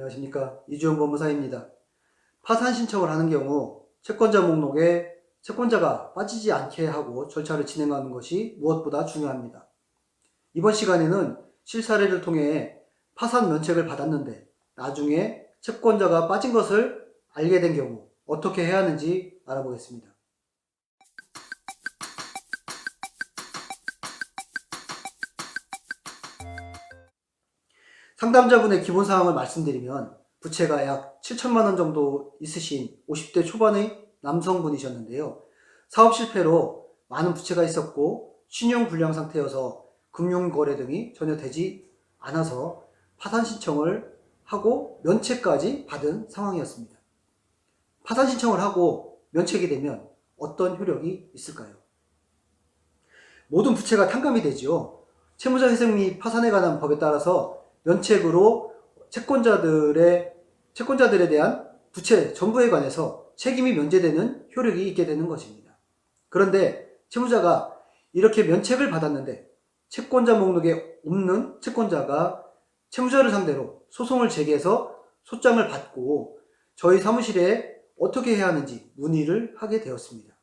안녕하십니까. 이주영 법무사입니다. 파산 신청을 하는 경우 채권자 목록에 채권자가 빠지지 않게 하고 절차를 진행하는 것이 무엇보다 중요합니다. 이번 시간에는 실사례를 통해 파산 면책을 받았는데 나중에 채권자가 빠진 것을 알게 된 경우 어떻게 해야 하는지 알아보겠습니다. 상담자분의 기본사항을 말씀드리면 부채가 약 7천만 원 정도 있으신 50대 초반의 남성분이셨는데요. 사업 실패로 많은 부채가 있었고 신용불량 상태여서 금융거래 등이 전혀 되지 않아서 파산 신청을 하고 면책까지 받은 상황이었습니다. 파산 신청을 하고 면책이 되면 어떤 효력이 있을까요? 모든 부채가 탕감이 되죠. 채무자회생 및 파산에 관한 법에 따라서 면책으로 채권자들에 대한 부채 전부에 관해서 책임이 면제되는 효력이 있게 되는 것입니다. 그런데 채무자가 이렇게 면책을 받았는데 채권자 목록에 없는 채권자가 채무자를 상대로 소송을 제기해서 소장을 받고 저희 사무실에 어떻게 해야 하는지 문의를 하게 되었습니다.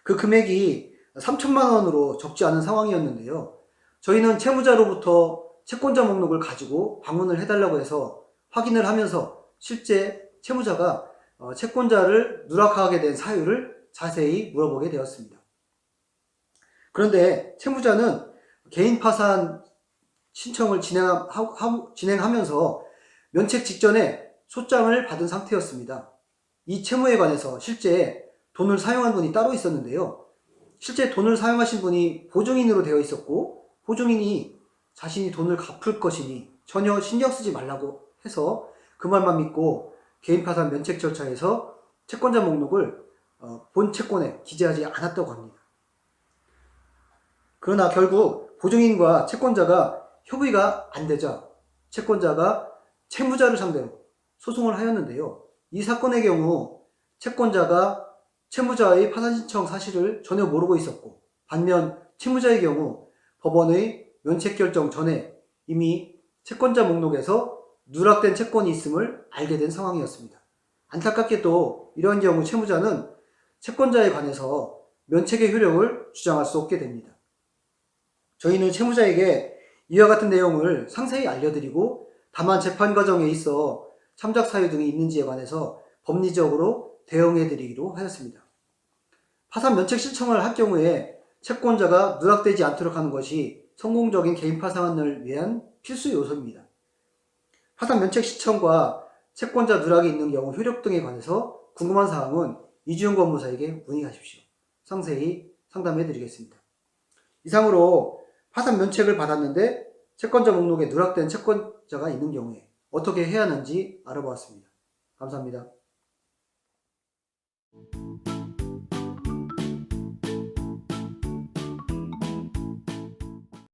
그 금액이 3천만 원으로 적지 않은 상황이었는데요. 저희는 채무자로부터 채권자 목록을 가지고 방문을 해달라고 해서 확인을 하면서 실제 채무자가 채권자를 누락하게 된 사유를 자세히 물어보게 되었습니다. 그런데 채무자는 개인 파산 신청을 진행하면서 면책 직전에 소장을 받은 상태였습니다. 이 채무에 관해서 실제 돈을 사용한 분이 따로 있었는데요. 실제 돈을 사용하신 분이 보증인으로 되어 있었고 보증인이 자신이 돈을 갚을 것이니 전혀 신경 쓰지 말라고 해서 그 말만 믿고 개인 파산 면책 절차에서 채권자 목록을 본 채권에 기재하지 않았다고 합니다. 그러나 결국 보증인과 채권자가 협의가 안 되자 채권자가 채무자를 상대로 소송을 하였는데요. 이 사건의 경우 채권자가 채무자의 파산 신청 사실을 전혀 모르고 있었고 반면 채무자의 경우 법원의 면책 결정 전에 이미 채권자 목록에서 누락된 채권이 있음을 알게 된 상황이었습니다. 안타깝게도 이러한 경우 채무자는 채권자에 관해서 면책의 효력을 주장할 수 없게 됩니다. 저희는 채무자에게 이와 같은 내용을 상세히 알려드리고 다만 재판 과정에 있어 참작 사유 등이 있는지에 관해서 법리적으로 대응해드리기로 하였습니다. 파산 면책 신청을 할 경우에 채권자가 누락되지 않도록 하는 것이 성공적인 개인 파산을 위한 필수 요소입니다. 파산 면책 신청과 채권자 누락이 있는 경우 효력 등에 관해서 궁금한 사항은 이주영 법무사에게 문의하십시오. 상세히 상담해 드리겠습니다. 이상으로 파산 면책을 받았는데 채권자 목록에 누락된 채권자가 있는 경우에 어떻게 해야 하는지 알아보았습니다. 감사합니다.